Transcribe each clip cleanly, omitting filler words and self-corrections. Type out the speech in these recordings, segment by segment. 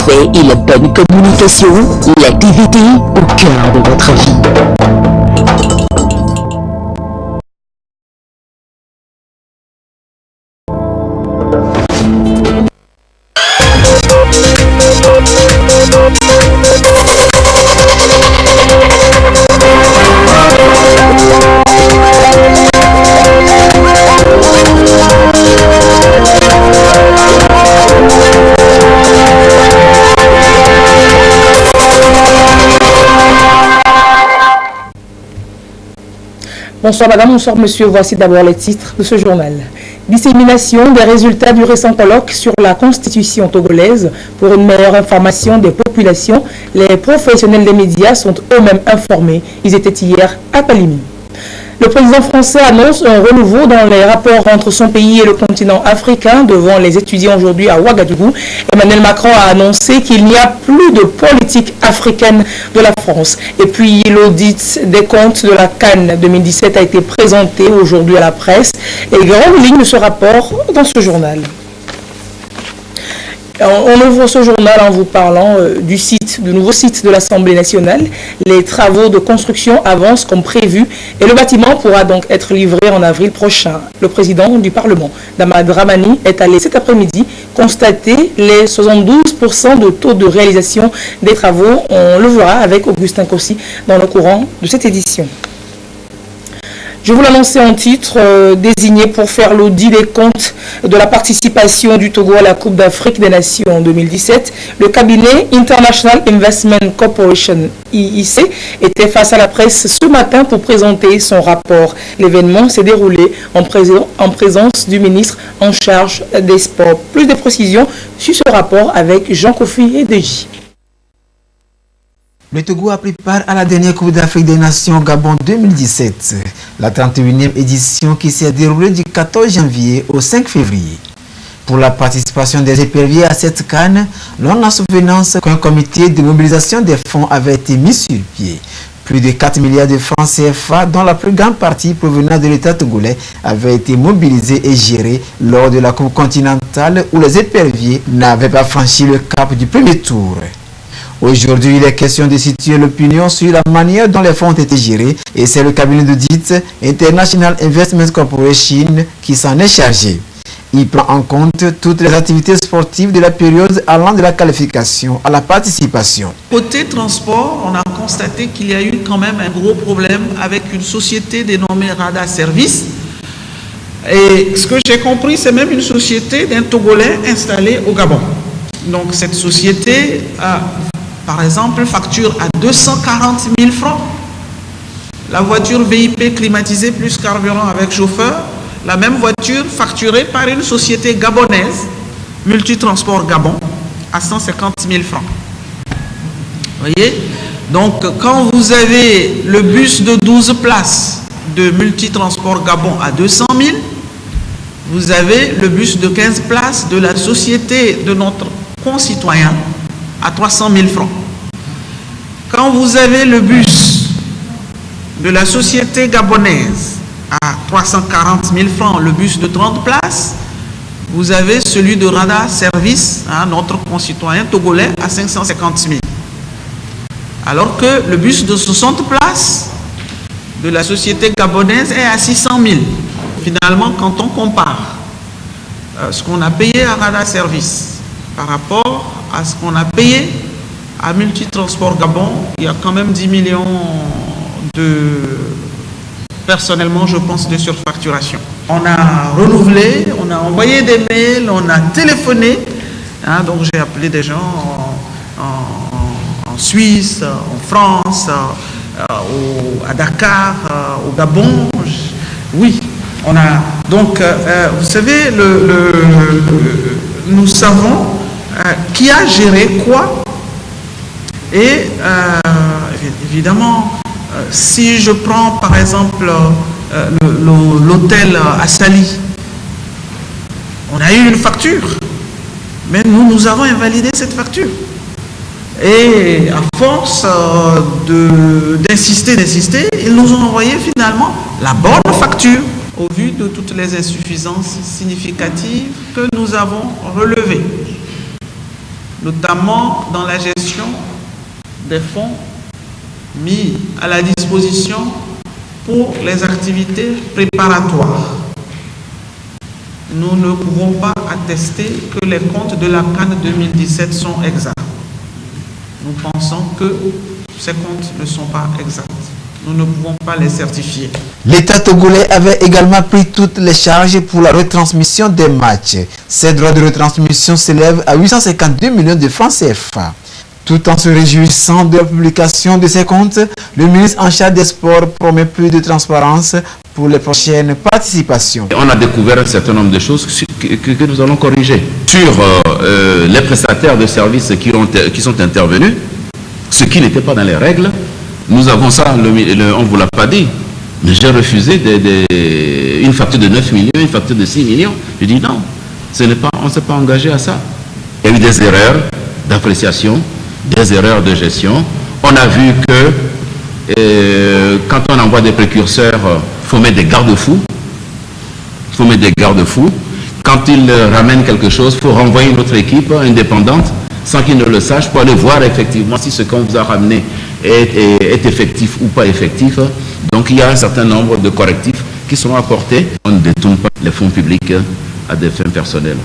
parfait et la bonne communication, l'activité au cœur de votre vie. Bonsoir madame, bonsoir monsieur, voici d'abord les titres de ce journal. Dissémination des résultats du récent colloque sur la constitution togolaise pour une meilleure information des populations. Les professionnels des médias sont eux-mêmes informés. Ils étaient hier à Palimi. Le président français annonce un renouveau dans les rapports entre son pays et le continent africain devant les étudiants aujourd'hui à Ouagadougou. Emmanuel Macron a annoncé qu'il n'y a plus de politique africaine de la France. Et puis l'audit des comptes de la CAN 2017 a été présenté aujourd'hui à la presse. Et grande ligne de ce rapport dans ce journal. On ouvre ce journal en vous parlant du nouveau site de l'Assemblée nationale. Les travaux de construction avancent comme prévu et le bâtiment pourra donc être livré en avril prochain. Le président du Parlement, Daman Dramani, est allé cet après-midi constater les 72% de taux de réalisation des travaux. On le verra avec Augustin Kossi dans le courant de cette édition. Je vous l'annonçais en titre, désigné pour faire l'audit des comptes de la participation du Togo à la Coupe d'Afrique des Nations en 2017. Le cabinet International Investment Corporation, IIC, était face à la presse ce matin pour présenter son rapport. L'événement s'est déroulé en présence du ministre en charge des sports. Plus de précisions sur ce rapport avec Jean-Kofi Edeji. Le Togo a pris part à la dernière Coupe d'Afrique des Nations Gabon 2017, la 31e édition qui s'est déroulée du 14 janvier au 5 février. Pour la participation des éperviers à cette CAN, l'on a souvenance qu'un comité de mobilisation des fonds avait été mis sur pied. Plus de 4 milliards de francs CFA, dont la plus grande partie provenant de l'État togolais, avait été mobilisée et gérée lors de la Coupe continentale où les éperviers n'avaient pas franchi le cap du premier tour. Aujourd'hui, il est question de situer l'opinion sur la manière dont les fonds ont été gérés et c'est le cabinet d'audit International Investment Corporation qui s'en est chargé. Il prend en compte toutes les activités sportives de la période allant de la qualification à la participation. Côté transport, on a constaté qu'il y a eu quand même un gros problème avec une société dénommée Rada Service. Et ce que j'ai compris, c'est même une société d'un Togolais installé au Gabon. Donc cette société a, par exemple, facture à 240 000 francs. La voiture VIP climatisée plus carburant avec chauffeur, la même voiture facturée par une société gabonaise, Multitransport Gabon, à 150 000 francs. Vous voyez? Donc, quand vous avez le bus de 12 places de Multitransport Gabon à 200 000, vous avez le bus de 15 places de la société de notre concitoyen à 300 000 francs. Quand vous avez le bus de la société gabonaise à 340 000 francs, le bus de 30 places, vous avez celui de Rada Service, notre concitoyen togolais, à 550 000. Alors que le bus de 60 places de la société gabonaise est à 600 000. Finalement, quand on compare ce qu'on a payé à Rada Service par rapport à ce qu'on a payé à Multitransport Gabon, il y a quand même 10 millions de, personnellement je pense, de surfacturation. On a renouvelé, on a envoyé des mails, on a téléphoné, donc j'ai appelé des gens en Suisse, en France, à Dakar, au Gabon. Oui, on a donc, vous savez, nous savons qui a géré quoi. Et évidemment, si je prends par exemple l'hôtel Assali, on a eu une facture, mais nous avons invalidé cette facture. Et à force d'insister, ils nous ont envoyé finalement la bonne facture au vu de toutes les insuffisances significatives que nous avons relevées. notamment dans la gestion des fonds mis à la disposition pour les activités préparatoires. Nous ne pouvons pas attester que les comptes de la CAN 2017 sont exacts. Nous pensons que ces comptes ne sont pas exacts. Nous ne pouvons pas les certifier. L'État togolais avait également pris toutes les charges pour la retransmission des matchs. Ces droits de retransmission s'élèvent à 852 millions de francs CFA. Tout en se réjouissant de la publication de ces comptes, le ministre en charge des sports promet plus de transparence pour les prochaines participations. On a découvert un certain nombre de choses que nous allons corriger. Sur les prestataires de services qui sont intervenus, ce qui n'était pas dans les règles, nous avons ça, on ne vous l'a pas dit, mais j'ai refusé une facture de 9 millions, une facture de 6 millions. Je dis non, on ne s'est pas engagé à ça. Il y a eu des erreurs d'appréciation, des erreurs de gestion. On a vu que quand on envoie des précurseurs, il faut mettre des garde-fous. Il faut mettre des garde-fous. Quand ils ramènent quelque chose, il faut renvoyer une autre équipe indépendante sans qu'ils ne le sachent pour aller voir effectivement si ce qu'on vous a ramené est effectif ou pas effectif. Donc il y a un certain nombre de correctifs qui seront apportés. On ne détourne pas les fonds publics à des fins personnelles.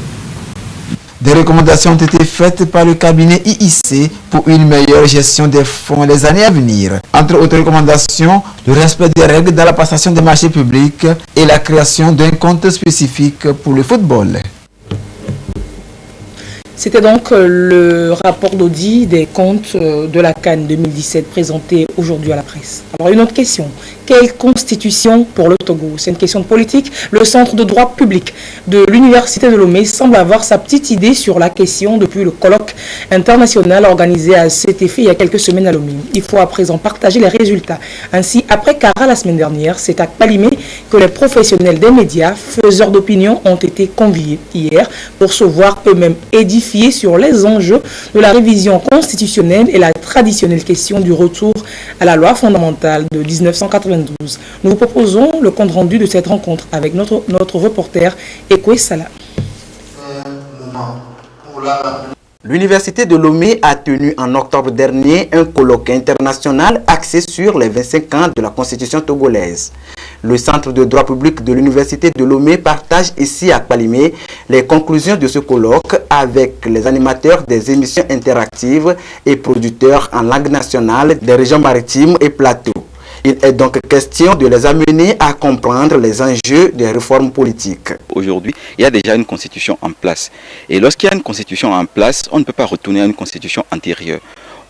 Des recommandations ont été faites par le cabinet IIC pour une meilleure gestion des fonds les années à venir. Entre autres recommandations, le respect des règles dans la passation des marchés publics et la création d'un compte spécifique pour le football. C'était donc le rapport d'audit des comptes de la CAN 2017 présenté aujourd'hui à la presse. Alors une autre question, quelle constitution pour le Togo? C'est une question de politique. Le Centre de droit public de l'Université de Lomé semble avoir sa petite idée sur la question depuis le colloque international organisé à cet effet il y a quelques semaines à Lomé. Il faut à présent partager les résultats. Ainsi, après Kara la semaine dernière, c'est à Palimé que les professionnels des médias, faiseurs d'opinion, ont été conviés hier pour se voir eux-mêmes édifiés sur les enjeux de la révision constitutionnelle et la traditionnelle question du retour à la loi fondamentale de 1992. Nous vous proposons le compte rendu de cette rencontre avec notre reporter Ekwe Salah. L'Université de Lomé a tenu en octobre dernier un colloque international axé sur les 25 ans de la Constitution togolaise. Le Centre de droit public de l'Université de Lomé partage ici à Palimé les conclusions de ce colloque avec les animateurs des émissions interactives et producteurs en langue nationale des régions maritimes et plateaux. Il est donc question de les amener à comprendre les enjeux des réformes politiques. Aujourd'hui, il y a déjà une constitution en place. Et lorsqu'il y a une constitution en place, on ne peut pas retourner à une constitution antérieure.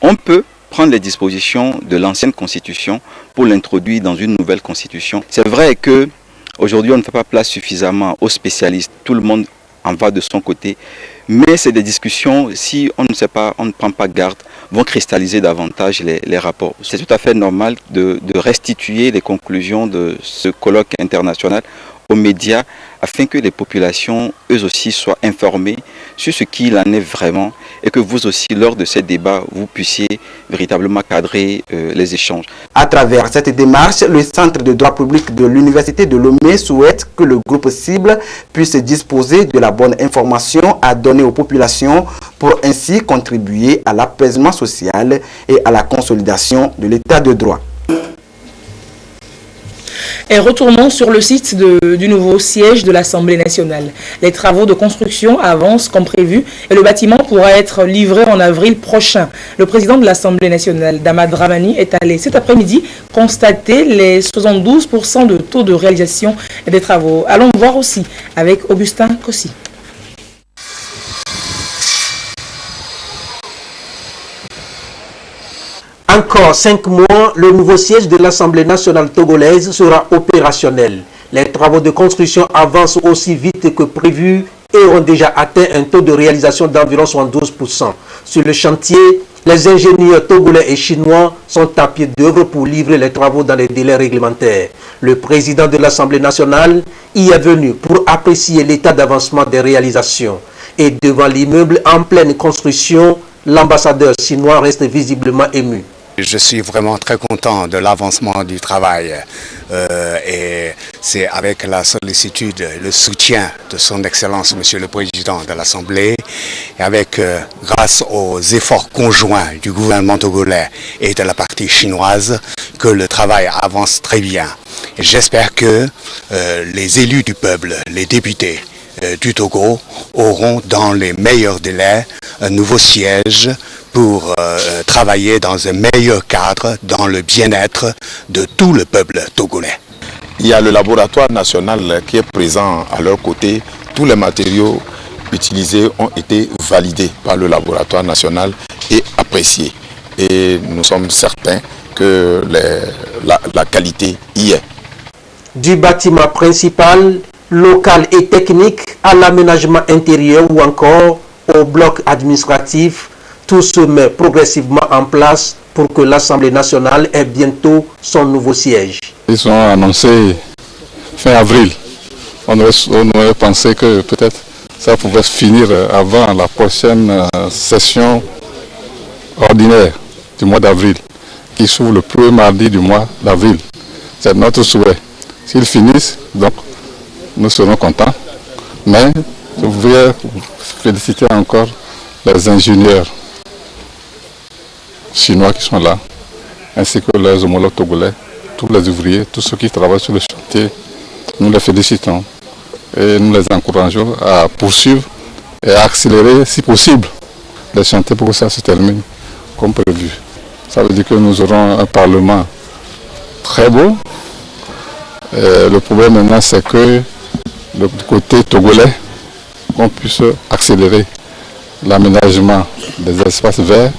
On peut prendre les dispositions de l'ancienne constitution pour l'introduire dans une nouvelle constitution. C'est vrai qu'aujourd'hui, on ne fait pas place suffisamment aux spécialistes. Tout le monde en va de son côté. Mais c'est des discussions, si on ne sait pas, on ne prend pas garde, vont cristalliser davantage les rapports. C'est tout à fait normal de restituer les conclusions de ce colloque international aux médias afin que les populations, eux aussi, soient informées sur ce qu'il en est vraiment et que vous aussi, lors de ces débats, vous puissiez véritablement cadrer les échanges. À travers cette démarche, le Centre de droit public de l'Université de Lomé souhaite que le groupe cible puisse disposer de la bonne information à donner aux populations pour ainsi contribuer à l'apaisement social et à la consolidation de l'état de droit. Et retournons sur le site du nouveau siège de l'Assemblée nationale. Les travaux de construction avancent comme prévu et le bâtiment pourra être livré en avril prochain. Le président de l'Assemblée nationale, Dama Dramani, est allé cet après-midi constater les 72% de taux de réalisation des travaux. Allons voir aussi avec Augustin Kossi. Encore 5 mois, le nouveau siège de l'Assemblée nationale togolaise sera opérationnel. Les travaux de construction avancent aussi vite que prévu et ont déjà atteint un taux de réalisation d'environ 72%. Sur le chantier, les ingénieurs togolais et chinois sont à pied d'œuvre pour livrer les travaux dans les délais réglementaires. Le président de l'Assemblée nationale y est venu pour apprécier l'état d'avancement des réalisations. Et devant l'immeuble en pleine construction, l'ambassadeur chinois reste visiblement ému. Je suis vraiment très content de l'avancement du travail et c'est avec la sollicitude, le soutien de son Excellence, Monsieur le Président de l'Assemblée, et avec, grâce aux efforts conjoints du gouvernement togolais et de la partie chinoise, que le travail avance très bien. J'espère que les élus du peuple, les députés du Togo, auront dans les meilleurs délais un nouveau siège pour travailler dans un meilleur cadre, dans le bien-être de tout le peuple togolais. Il y a le laboratoire national qui est présent à leur côté. Tous les matériaux utilisés ont été validés par le laboratoire national et appréciés. Et nous sommes certains que la qualité y est. Du bâtiment principal, local et technique à l'aménagement intérieur ou encore au bloc administratif, tout se met progressivement en place pour que l'Assemblée nationale ait bientôt son nouveau siège. Ils sont annoncés fin avril. On aurait pensé que peut-être ça pouvait se finir avant la prochaine session ordinaire du mois d'avril, qui s'ouvre le premier mardi du mois d'avril. C'est notre souhait. S'ils finissent, donc, nous serons contents. Mais je voudrais féliciter encore les ingénieurs chinois qui sont là, ainsi que les homologues togolais, tous les ouvriers, tous ceux qui travaillent sur le chantier. Nous les félicitons et nous les encourageons à poursuivre et à accélérer, si possible, les chantiers pour que ça se termine comme prévu. Ça veut dire que nous aurons un Parlement très beau. Et le problème maintenant, c'est que du côté togolais, qu'on puisse accélérer l'aménagement des espaces verts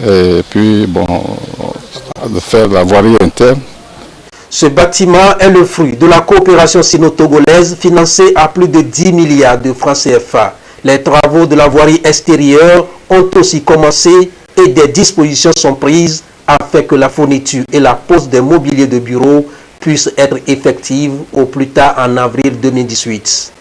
et puis de faire la voirie interne. Ce bâtiment est le fruit de la coopération sino-togolaise financée à plus de 10 milliards de francs CFA. Les travaux de la voirie extérieure ont aussi commencé et des dispositions sont prises afin que la fourniture et la pose des mobiliers de bureau puissent être effectives au plus tard en avril 2018.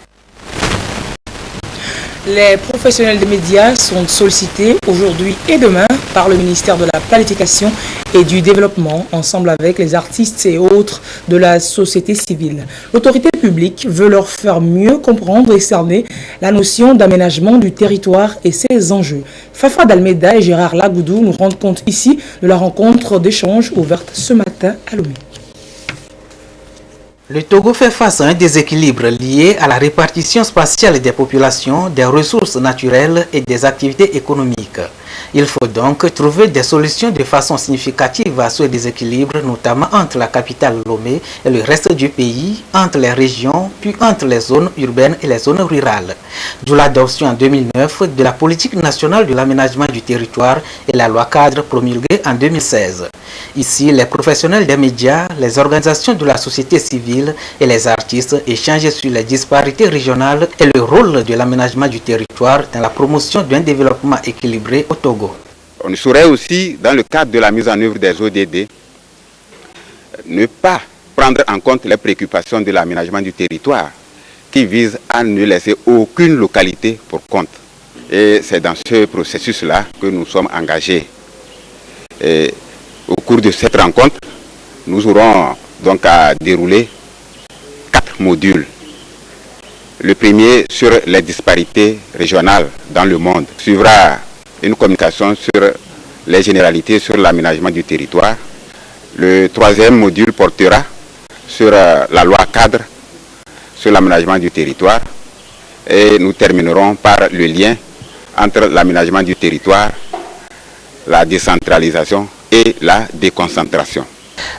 Les professionnels des médias sont sollicités aujourd'hui et demain par le ministère de la Planification et du Développement, ensemble avec les artistes et autres de la société civile. L'autorité publique veut leur faire mieux comprendre et cerner la notion d'aménagement du territoire et ses enjeux. Fafa Dalmeda et Gérard Lagoudou nous rendent compte ici de la rencontre d'échange ouverte ce matin à Lomé. Le Togo fait face à un déséquilibre lié à la répartition spatiale des populations, des ressources naturelles et des activités économiques. Il faut donc trouver des solutions de façon significative à ce déséquilibre, notamment entre la capitale Lomé et le reste du pays, entre les régions, puis entre les zones urbaines et les zones rurales. D'où l'adoption en 2009 de la politique nationale de l'aménagement du territoire et la loi cadre promulguée en 2016. Ici, les professionnels des médias, les organisations de la société civile et les artistes échangent sur les disparités régionales et le rôle de l'aménagement du territoire dans la promotion d'un développement équilibré au Togo. On saurait aussi, dans le cadre de la mise en œuvre des ODD, ne pas prendre en compte les préoccupations de l'aménagement du territoire qui vise à ne laisser aucune localité pour compte. Et c'est dans ce processus-là que nous sommes engagés. Et au cours de cette rencontre, nous aurons donc à dérouler 4 modules. Le premier sur les disparités régionales dans le monde. Suivra une communication sur les généralités sur l'aménagement du territoire. Le troisième module portera sur la loi cadre sur l'aménagement du territoire. Et nous terminerons par le lien entre l'aménagement du territoire, la décentralisation et la déconcentration.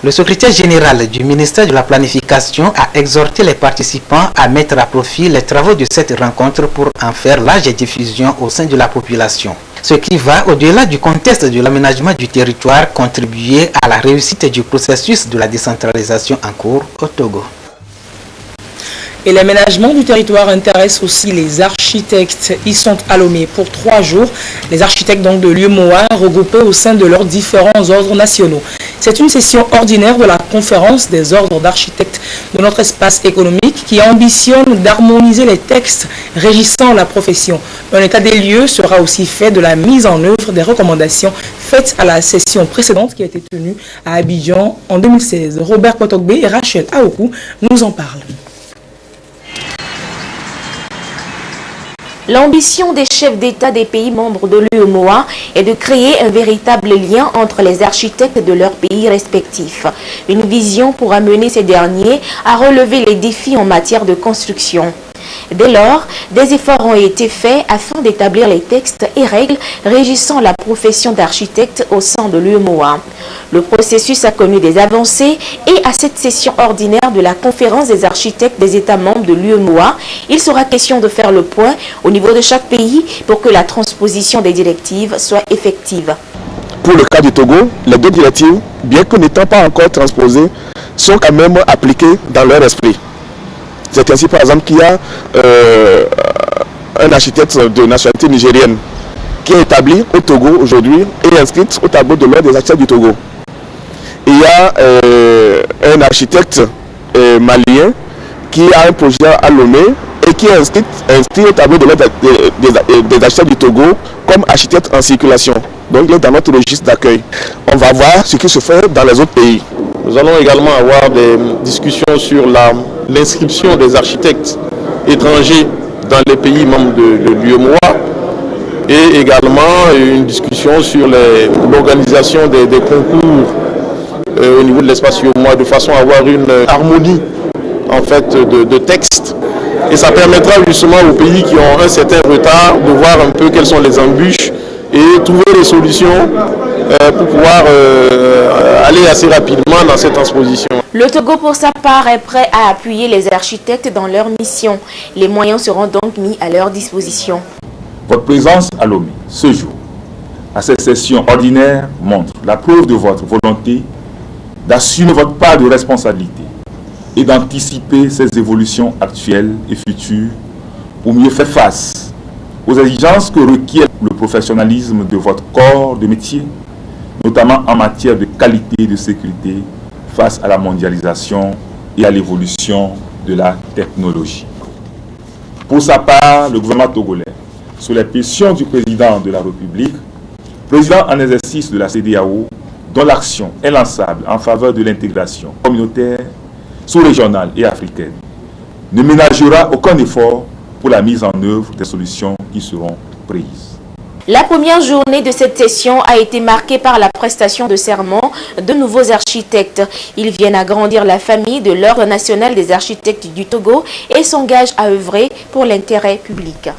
Le secrétaire général du ministère de la Planification a exhorté les participants à mettre à profit les travaux de cette rencontre pour en faire large diffusion au sein de la population. Ce qui va au-delà du contexte de l'aménagement du territoire, contribuer à la réussite du processus de la décentralisation en cours au Togo. Et l'aménagement du territoire intéresse aussi les architectes. Ils sont à Lomé pour 3 jours. Les architectes donc de l'UMOA regroupés au sein de leurs différents ordres nationaux. C'est une session ordinaire de la conférence des ordres d'architectes de notre espace économique qui ambitionne d'harmoniser les textes régissant la profession. Un état des lieux sera aussi fait de la mise en œuvre des recommandations faites à la session précédente qui a été tenue à Abidjan en 2016. Robert Potogbe et Rachel Aoku nous en parlent. L'ambition des chefs d'État des pays membres de l'UEMOA est de créer un véritable lien entre les architectes de leurs pays respectifs. Une vision pour amener ces derniers à relever les défis en matière de construction. Dès lors, des efforts ont été faits afin d'établir les textes et règles régissant la profession d'architecte au sein de l'UEMOA. Le processus a connu des avancées et à cette session ordinaire de la conférence des architectes des États membres de l'UEMOA, il sera question de faire le point au niveau de chaque pays pour que la transposition des directives soit effective. Pour le cas du Togo, les deux directives, bien que n'étant pas encore transposées, sont quand même appliquées dans leur esprit. C'est ainsi par exemple qu'il y a un architecte de nationalité nigérienne qui est établi au Togo aujourd'hui et inscrit au tableau de l'ordre des architectes du Togo. Il y a un architecte malien qui a un projet à Lomé et qui est inscrit au tableau de l'ordre des architectes du Togo comme architecte en circulation. Donc il est dans notre registre d'accueil. On va voir ce qui se fait dans les autres pays. Nous allons également avoir des discussions sur l'inscription des architectes étrangers dans les pays membres de l'UEMOA et également une discussion sur l'organisation des concours au niveau de l'espace UEMOA de façon à avoir une harmonie en fait de textes. Et ça permettra justement aux pays qui ont un certain retard de voir un peu quelles sont les embûches et trouver des solutions pour pouvoir aller assez rapidement dans cette transposition. Le Togo, pour sa part, est prêt à appuyer les architectes dans leur mission. Les moyens seront donc mis à leur disposition. Votre présence à Lomé, ce jour, à cette session ordinaire, montre la preuve de votre volonté d'assumer votre part de responsabilité et d'anticiper ces évolutions actuelles et futures pour mieux faire face aux exigences que requiert le professionnalisme de votre corps de métier, notamment en matière de qualité et de sécurité face à la mondialisation et à l'évolution de la technologie. Pour sa part, le gouvernement togolais, sous la pression du président de la République, président en exercice de la CEDEAO, dont l'action est lançable en faveur de l'intégration communautaire, sous-régionale et africaine, ne ménagera aucun effort pour la mise en œuvre des solutions qui seront prises. La première journée de cette session a été marquée par la prestation de serment de nouveaux architectes. Ils viennent agrandir la famille de l'Ordre national des architectes du Togo et s'engagent à œuvrer pour l'intérêt public.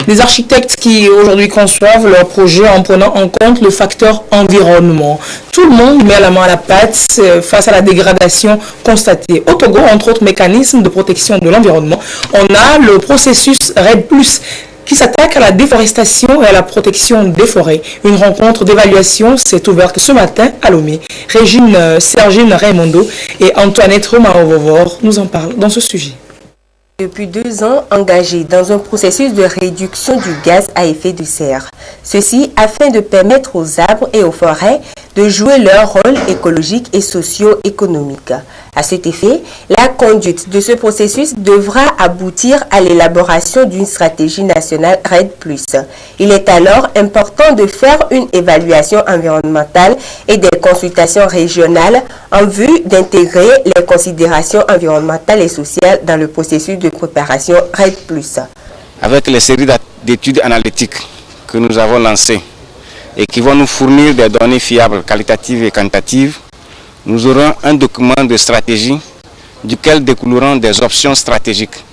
Des architectes qui aujourd'hui conçoivent leurs projets en prenant en compte le facteur environnement. Tout le monde met la main à la pâte face à la dégradation constatée. Au Togo, entre autres mécanismes de protection de l'environnement, on a le processus RED+, qui s'attaque à la déforestation et à la protection des forêts. Une rencontre d'évaluation s'est ouverte ce matin à Lomé. Sergine Raimondo et Antoinette Romao-Vovor nous en parlent dans ce sujet. Depuis 2 ans, engagés dans un processus de réduction du gaz à effet de serre. Ceci afin de permettre aux arbres et aux forêts de jouer leur rôle écologique et socio-économique. À cet effet, la conduite de ce processus devra aboutir à l'élaboration d'une stratégie nationale RED+. Il est alors important de faire une évaluation environnementale et des consultations régionales en vue d'intégrer les considérations environnementales et sociales dans le processus de préparation RED+. Avec les séries d'études analytiques que nous avons lancées et qui vont nous fournir des données fiables, qualitatives et quantitatives, nous aurons un document de stratégie duquel découleront des options stratégiques.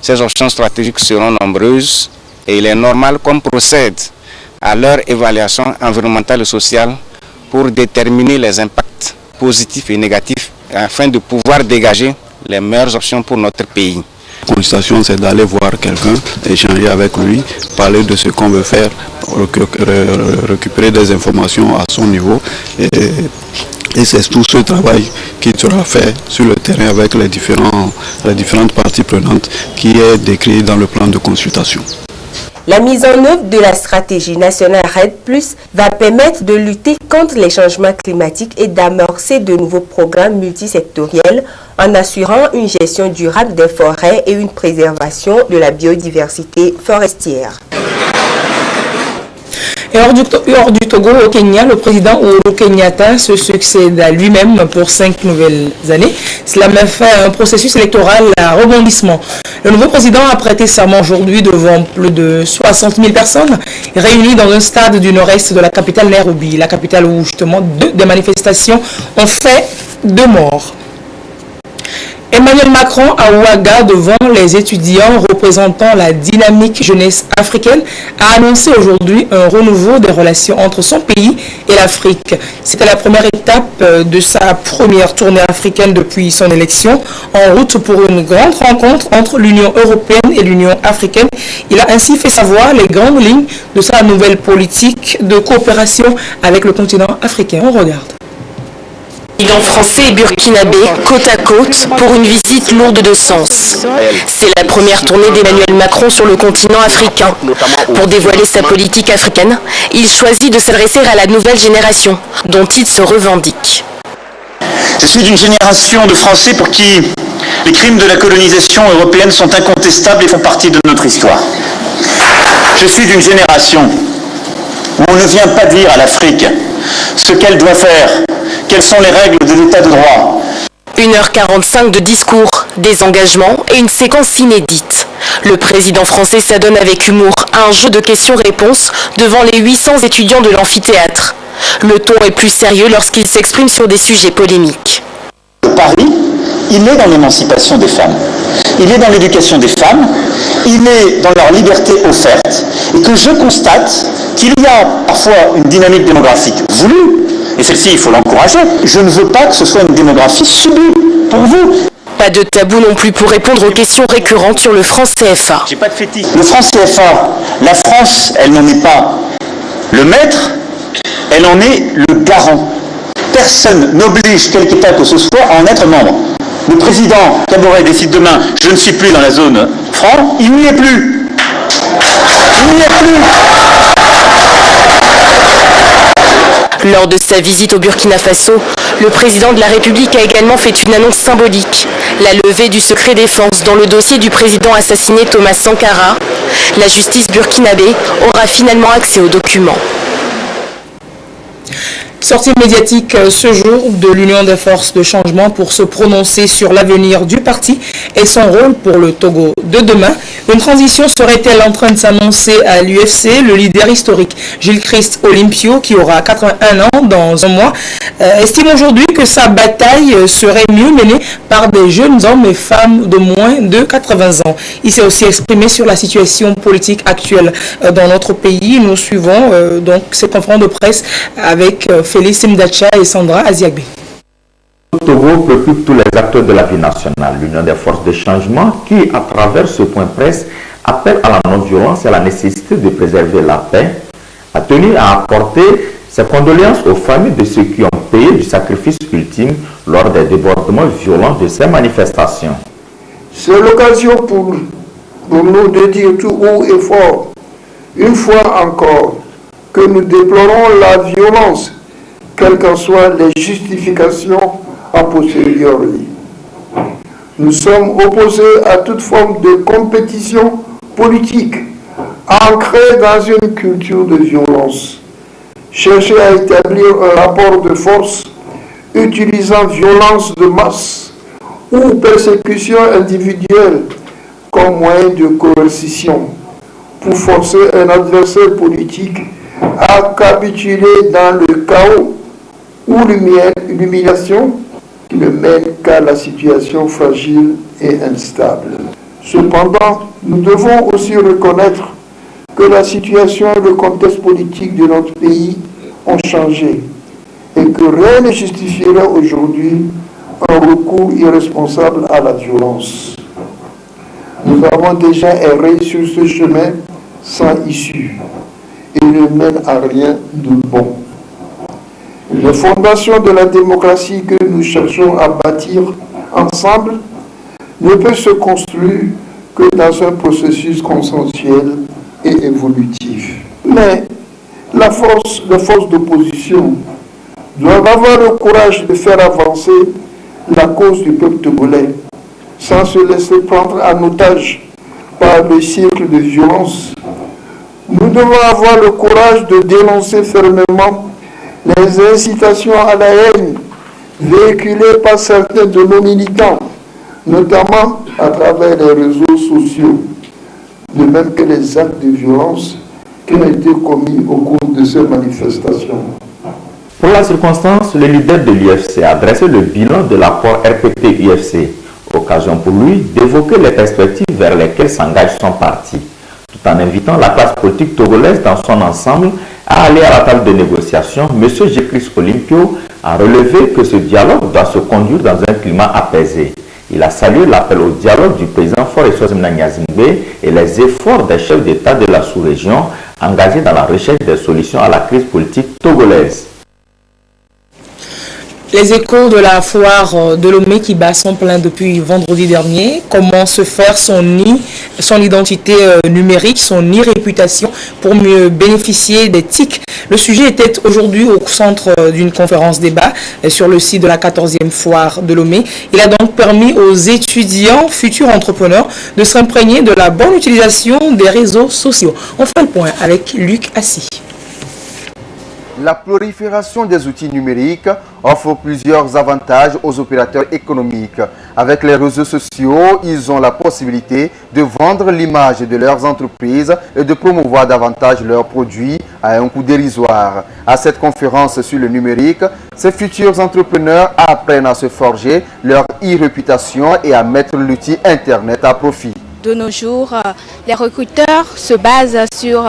Ces options stratégiques seront nombreuses et il est normal qu'on procède à leur évaluation environnementale et sociale pour déterminer les impacts positifs et négatifs afin de pouvoir dégager les meilleures options pour notre pays. La consultation, c'est d'aller voir quelqu'un, échanger avec lui, parler de ce qu'on veut faire, récupérer des informations à son niveau. Et c'est tout ce travail qui sera fait sur le terrain avec les différentes parties prenantes qui est décrit dans le plan de consultation. La mise en œuvre de la stratégie nationale RED+, va permettre de lutter contre les changements climatiques et d'amorcer de nouveaux programmes multisectoriels en assurant une gestion durable des forêts et une préservation de la biodiversité forestière. Et hors du Togo, au Kenya, le président Uhuru Kenyatta se succède à lui-même pour 5 nouvelles années. Cela met fin à un processus électoral à rebondissement. Le nouveau président a prêté serment aujourd'hui devant plus de 60 000 personnes réunies dans un stade du nord-est de la capitale Nairobi, la capitale où justement des manifestations ont fait 2 morts. Emmanuel Macron à Ouaga, devant les étudiants représentant la dynamique jeunesse africaine, a annoncé aujourd'hui un renouveau des relations entre son pays et l'Afrique. C'était la première étape de sa première tournée africaine depuis son élection, en route pour une grande rencontre entre l'Union européenne et l'Union africaine. Il a ainsi fait savoir les grandes lignes de sa nouvelle politique de coopération avec le continent africain. On regarde. Président français et burkinabé côte à côte pour une visite lourde de sens. C'est la première tournée d'Emmanuel Macron sur le continent africain. Pour dévoiler sa politique africaine, il choisit de s'adresser à la nouvelle génération, dont il se revendique. Je suis d'une génération de Français pour qui les crimes de la colonisation européenne sont incontestables et font partie de notre histoire. Je suis d'une génération où on ne vient pas dire à l'Afrique ce qu'elle doit faire. Quelles sont les règles de l'état de droit? 1h45 de discours, des engagements et une séquence inédite. Le président français s'adonne avec humour à un jeu de questions-réponses devant les 800 étudiants de l'amphithéâtre. Le ton est plus sérieux lorsqu'il s'exprime sur des sujets polémiques. Paris, il est dans l'émancipation des femmes. Il est dans l'éducation des femmes, il est dans leur liberté offerte, et que je constate qu'il y a parfois une dynamique démographique voulue, et celle-ci, il faut l'encourager. Je ne veux pas que ce soit une démographie subie pour vous. Pas de tabou non plus pour répondre aux questions récurrentes sur le franc CFA. J'ai pas de fétiche. Le franc CFA, la France, elle n'en est pas le maître, elle en est le garant. Personne n'oblige quelque État que ce soit à en être membre. Le président Kaboré décide demain, je ne suis plus dans la zone franc, il n'y est plus. Il n'y est plus. Lors de sa visite au Burkina Faso, le président de la République a également fait une annonce symbolique, la levée du secret défense dans le dossier du président assassiné Thomas Sankara. La justice burkinabé aura finalement accès aux documents. Sortie médiatique ce jour de l'Union des forces de changement pour se prononcer sur l'avenir du parti et son rôle pour le Togo de demain. Une transition serait-elle en train de s'annoncer à l'UFC? Le leader historique Gilles-Christ Olympio, qui aura 81 ans dans un mois, estime aujourd'hui que sa bataille serait mieux menée par des jeunes hommes et femmes de moins de 80 ans. Il s'est aussi exprimé sur la situation politique actuelle dans notre pays. Nous suivons donc ces conférences de presse avec Félix Mdacha et Sandra Aziagbe. Le Togo préoccupe tous les acteurs de la vie nationale, l'Union des forces de changement qui, à travers ce point presse, appelle à la non-violence et à la nécessité de préserver la paix, a tenu à apporter ses condoléances aux familles de ceux qui ont payé du sacrifice ultime lors des débordements violents de ces manifestations. C'est l'occasion pour nous de dire tout haut et fort, une fois encore, que nous déplorons la violence, quelles qu'en soient les justifications a posteriori. Nous sommes opposés à toute forme de compétition politique ancrée dans une culture de violence. Chercher à établir un rapport de force utilisant violence de masse ou persécution individuelle comme moyen de coercition pour forcer un adversaire politique à capituler dans le chaos ou l'humiliation qui ne mène qu'à la situation fragile et instable. Cependant, nous devons aussi reconnaître que la situation et le contexte politique de notre pays ont changé et que rien ne justifierait aujourd'hui un recours irresponsable à la violence. Nous avons déjà erré sur ce chemin sans issue et ne mène à rien de bon. Les fondations de la démocratie que nous cherchons à bâtir ensemble ne peuvent se construire que dans un processus consensuel et évolutive. Mais les forces d'opposition doivent avoir le courage de faire avancer la cause du peuple togolais sans se laisser prendre en otage par le cycle de violence. Nous devons avoir le courage de dénoncer fermement les incitations à la haine véhiculées par certains de nos militants, notamment à travers les réseaux sociaux, de même que les actes de violence qui ont été commis au cours de ces manifestations. Pour la circonstance, le leader de l'UFC a dressé le bilan de l'accord RPT-UFC, occasion pour lui d'évoquer les perspectives vers lesquelles s'engage son parti, tout en invitant la classe politique togolaise dans son ensemble à aller à la table de négociation. M. Jécris Olympio a relevé que ce dialogue doit se conduire dans un climat apaisé. Il a salué l'appel au dialogue du président Faure Gnassingbé et les efforts des chefs d'État de la sous-région engagés dans la recherche des solutions à la crise politique togolaise. Les échos de la foire de Lomé qui bat son plein depuis vendredi dernier. Comment se faire son identité numérique, son réputation pour mieux bénéficier des TIC. Le sujet était aujourd'hui au centre d'une conférence débat sur le site de la 14e foire de Lomé. Il a donc permis aux étudiants, futurs entrepreneurs, de s'imprégner de la bonne utilisation des réseaux sociaux. On fait le point avec Luc Assis. La prolifération des outils numériques offre plusieurs avantages aux opérateurs économiques. Avec les réseaux sociaux, ils ont la possibilité de vendre l'image de leurs entreprises et de promouvoir davantage leurs produits à un coût dérisoire. À cette conférence sur le numérique, ces futurs entrepreneurs apprennent à se forger leur e-réputation et à mettre l'outil Internet à profit. De nos jours, les recruteurs se basent sur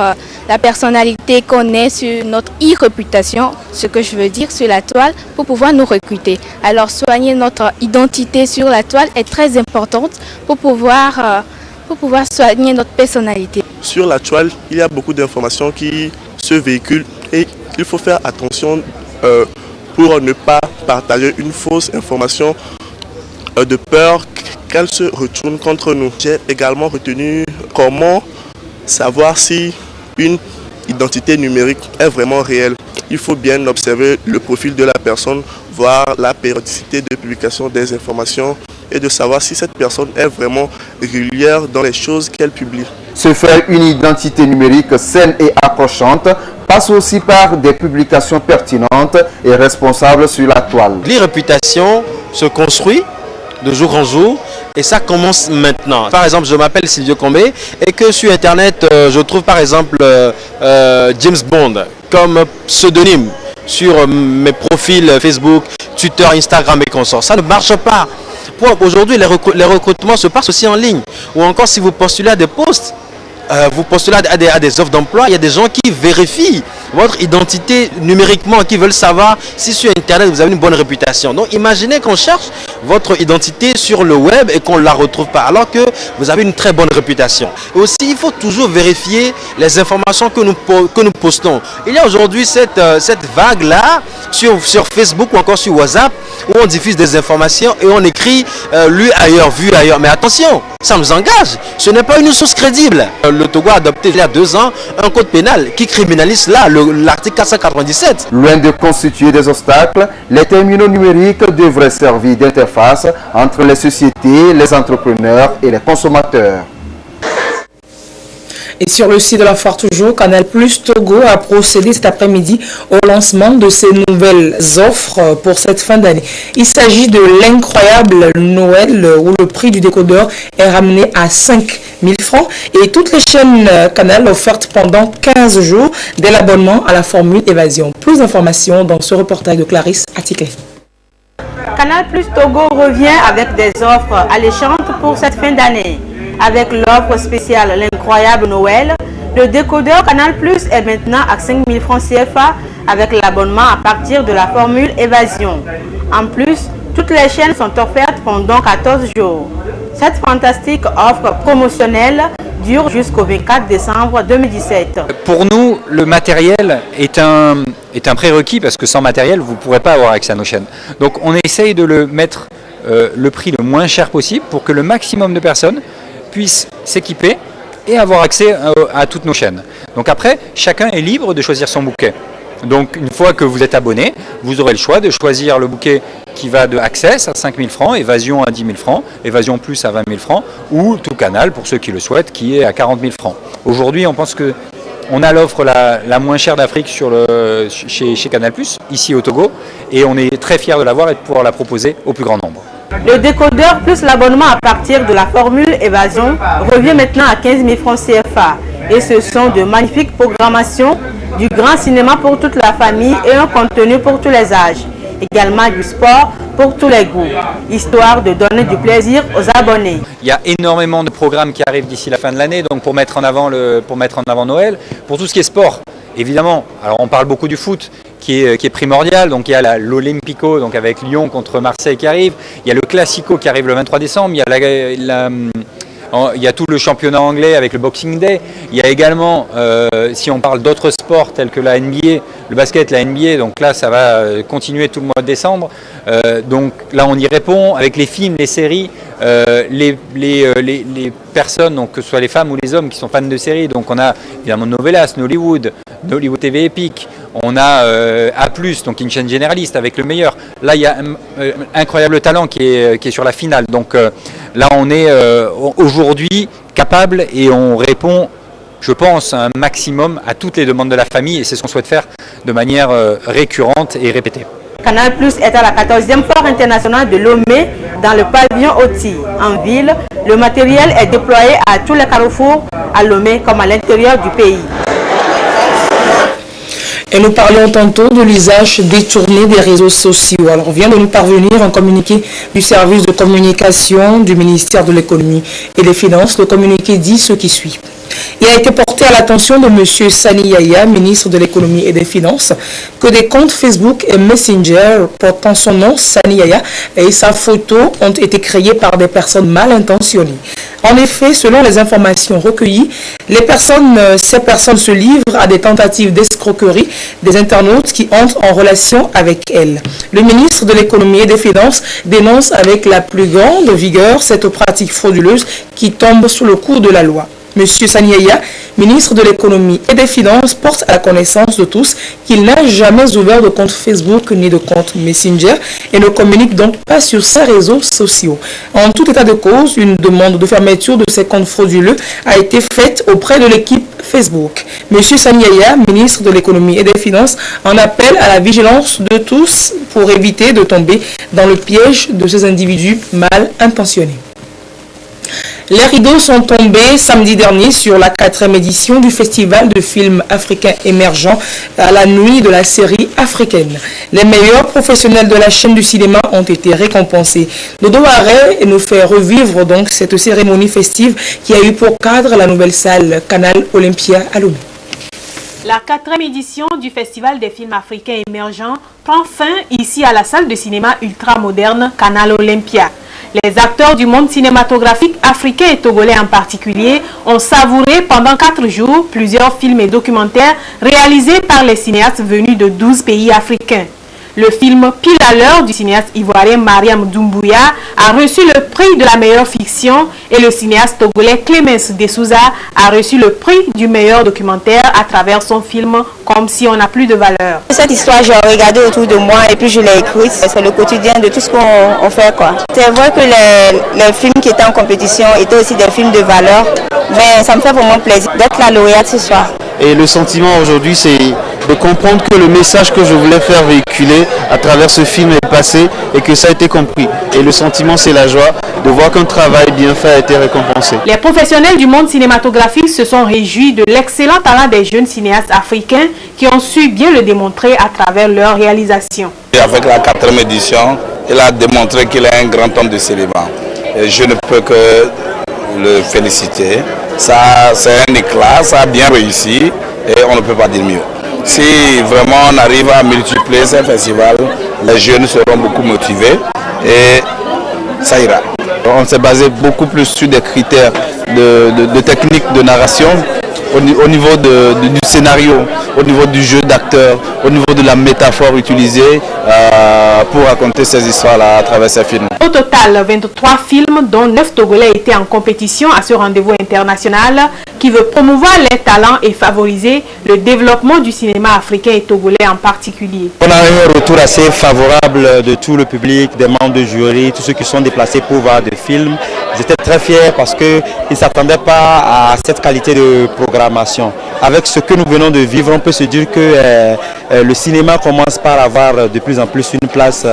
la personnalité qu'on est, sur notre e-réputation, ce que je veux dire sur la toile, pour pouvoir nous recruter. Alors soigner notre identité sur la toile est très importante pour pouvoir soigner notre personnalité. Sur la toile, il y a beaucoup d'informations qui se véhiculent et il faut faire attention pour ne pas partager une fausse information de peur qu'elle se retourne contre nous. J'ai également retenu comment savoir si une identité numérique est vraiment réelle. Il faut bien observer le profil de la personne, voir la périodicité de publication des informations et de savoir si cette personne est vraiment régulière dans les choses qu'elle publie. Se faire une identité numérique saine et accrochante passe aussi par des publications pertinentes et responsables sur la toile. L'e-réputation se construit de jour en jour et ça commence maintenant. Par exemple, je m'appelle Silvio Combé et que sur internet je trouve par exemple James Bond comme pseudonyme sur mes profils Facebook, Twitter, Instagram et consorts. Ça ne marche pas. Aujourd'hui, les recrutements se passent aussi en ligne. Ou encore si vous postulez à des postes, vous postulez à des offres d'emploi, il y a des gens qui vérifient votre identité numériquement, qui veulent savoir si sur Internet vous avez une bonne réputation. Donc imaginez qu'on cherche votre identité sur le web et qu'on ne la retrouve pas, alors que vous avez une très bonne réputation. Et aussi, il faut toujours vérifier les informations que nous postons. Il y a aujourd'hui cette vague-là sur Facebook ou encore sur WhatsApp où on diffuse des informations et on écrit lu ailleurs, vu ailleurs. Mais attention, ça nous engage. Ce n'est pas une source crédible. Le Togo a adopté il y a 2 ans un code pénal qui criminalise là l'article 497. Loin de constituer des obstacles, les terminaux numériques devraient servir d'interface entre les sociétés, les entrepreneurs et les consommateurs. Et sur le site de la foire toujours, Canal Plus Togo a procédé cet après-midi au lancement de ses nouvelles offres pour cette fin d'année. Il s'agit de l'incroyable Noël où le prix du décodeur est ramené à 5 000 francs et toutes les chaînes Canal offertes pendant 15 jours dès l'abonnement à la formule évasion. Plus d'informations dans ce reportage de Clarisse Atiké. Canal Plus Togo revient avec des offres alléchantes pour cette fin d'année. Avec l'offre spéciale l'incroyable Noël, le décodeur Canal Plus est maintenant à 5 000 francs CFA avec l'abonnement à partir de la formule évasion. En plus, toutes les chaînes sont offertes pendant 14 jours. Cette fantastique offre promotionnelle dure jusqu'au 24 décembre 2017. Pour nous, le matériel est un prérequis parce que sans matériel, vous ne pourrez pas avoir accès à nos chaînes. Donc on essaye de le mettre le prix le moins cher possible pour que le maximum de personnes puissent s'équiper et avoir accès à toutes nos chaînes. Donc après, chacun est libre de choisir son bouquet. Donc une fois que vous êtes abonné, vous aurez le choix de choisir le bouquet qui va de Access à 5 000 francs, Évasion à 10 000 francs, Évasion Plus à 20 000 francs, ou Tout Canal, pour ceux qui le souhaitent, qui est à 40 000 francs. Aujourd'hui, on pense qu'on a l'offre la moins chère d'Afrique chez Canal+, ici au Togo, et on est très fiers de l'avoir et de pouvoir la proposer au plus grand nombre. Le décodeur plus l'abonnement à partir de la formule Évasion revient maintenant à 15 000 francs CFA. Et ce sont de magnifiques programmations, du grand cinéma pour toute la famille et un contenu pour tous les âges. Également du sport pour tous les goûts, histoire de donner du plaisir aux abonnés. Il y a énormément de programmes qui arrivent d'ici la fin de l'année, donc pour mettre en avant Noël, pour tout ce qui est sport. Évidemment, alors on parle beaucoup du foot, qui est primordial, donc il y a l'Olympico, donc avec Lyon contre Marseille qui arrive, il y a le Classico qui arrive le 23 décembre, il y a tout le championnat anglais avec le Boxing Day, il y a également, si on parle d'autres sports tels que la NBA, le basket, la NBA, donc là ça va continuer tout le mois de décembre, donc là on y répond avec les films, les séries, les personnes, donc que ce soit les femmes ou les hommes qui sont fans de séries, donc on a évidemment Novelas, Nollywood TV Epic, on a A+, donc une chaîne généraliste avec le meilleur. Là, il y a Incroyable Talent qui est sur la finale. Donc là, on est aujourd'hui capable et on répond, je pense, un maximum à toutes les demandes de la famille et c'est ce qu'on souhaite faire de manière récurrente et répétée. Canal+ est à la 14e foire internationale de Lomé dans le pavillon Oti. En ville, le matériel est déployé à tous les carrefours à Lomé comme à l'intérieur du pays. Et nous parlions tantôt de l'usage détourné des réseaux sociaux. Alors vient de nous parvenir un communiqué du service de communication du ministère de l'économie et des finances. Le communiqué dit ce qui suit. Il a été porté à l'attention de M. Sani Yaya, ministre de l'économie et des finances, que des comptes Facebook et Messenger portant son nom, Sani Yaya, et sa photo ont été créés par des personnes mal intentionnées. En effet, selon les informations recueillies, ces personnes se livrent à des tentatives d'escroquerie des internautes qui entrent en relation avec elles. Le ministre de l'économie et des finances dénonce avec la plus grande vigueur cette pratique frauduleuse qui tombe sous le coup de la loi. Monsieur Sani Yaya, ministre de l'économie et des finances, porte à la connaissance de tous qu'il n'a jamais ouvert de compte Facebook ni de compte Messenger et ne communique donc pas sur ses réseaux sociaux. En tout état de cause, une demande de fermeture de ces comptes frauduleux a été faite auprès de l'équipe Facebook. Monsieur Sani Yaya, ministre de l'économie et des finances, en appelle à la vigilance de tous pour éviter de tomber dans le piège de ces individus mal intentionnés. Les rideaux sont tombés samedi dernier sur la 4e édition du Festival de films africains émergents à la nuit de la série africaine. Les meilleurs professionnels de la chaîne du cinéma ont été récompensés. Dodo Aré nous fait revivre donc cette cérémonie festive qui a eu pour cadre la nouvelle salle Canal Olympia à Lomé. La 4e édition du Festival des films africains émergents prend fin ici à la salle de cinéma ultra-moderne Canal Olympia. Les acteurs du monde cinématographique africain et togolais en particulier ont savouré pendant 4 jours plusieurs films et documentaires réalisés par les cinéastes venus de 12 pays africains. Le film Pile à l'heure du cinéaste ivoirien Mariam Doumbouya a reçu le prix de la meilleure fiction et le cinéaste togolais Clémence de Souza a reçu le prix du meilleur documentaire à travers son film Comme si on n'a plus de valeur. Cette histoire, j'ai regardé autour de moi et puis je l'ai écrite. C'est le quotidien de tout ce qu'on fait, quoi. C'est vrai que les films qui étaient en compétition étaient aussi des films de valeur, mais ça me fait vraiment plaisir d'être la lauréate ce soir. Et le sentiment aujourd'hui, c'est de comprendre que le message que je voulais faire véhiculer à travers ce film est passé et que ça a été compris. Et le sentiment, c'est la joie de voir qu'un travail bien fait a été récompensé. Les professionnels du monde cinématographique se sont réjouis de l'excellent talent des jeunes cinéastes africains qui ont su bien le démontrer à travers leur réalisation. Et avec la 4e édition, il a démontré qu'il est un grand homme de cinéma. Et je ne peux que le féliciter. Ça, c'est un éclat, ça a bien réussi et on ne peut pas dire mieux. Si vraiment on arrive à multiplier ces festivals, les jeunes seront beaucoup motivés et ça ira. On s'est basé beaucoup plus sur des critères de technique de narration au niveau du scénario, au niveau du jeu d'acteur, au niveau de la métaphore utilisée pour raconter ces histoires-là à travers ces films. Au total, 23 films, dont 9 Togolais étaient en compétition à ce rendez-vous international qui veut promouvoir les talents et favoriser le développement du cinéma africain et togolais en particulier. On a eu un retour assez favorable de tout le public, des membres de jury, tous ceux qui sont déplacés pour voir des films. Ils étaient très fiers parce qu'ils ne s'attendaient pas à cette qualité de programmation. Avec ce que nous venons de vivre, on peut se dire que le cinéma commence par avoir de plus en plus une place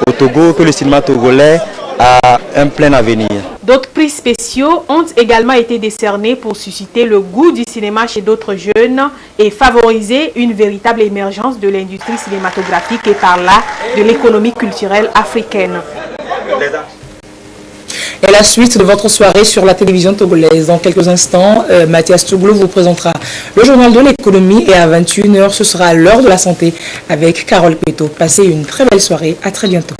au Togo, que le cinéma togolais a un plein avenir. D'autres prix spéciaux ont également été décernés pour susciter le goût du cinéma chez d'autres jeunes et favoriser une véritable émergence de l'industrie cinématographique et par là de l'économie culturelle africaine. Et la suite de votre soirée sur la télévision togolaise. Dans quelques instants, Mathias Touglou vous présentera le journal de l'économie et à 21h, ce sera l'heure de la santé avec Carole Peto. Passez une très belle soirée. À très bientôt.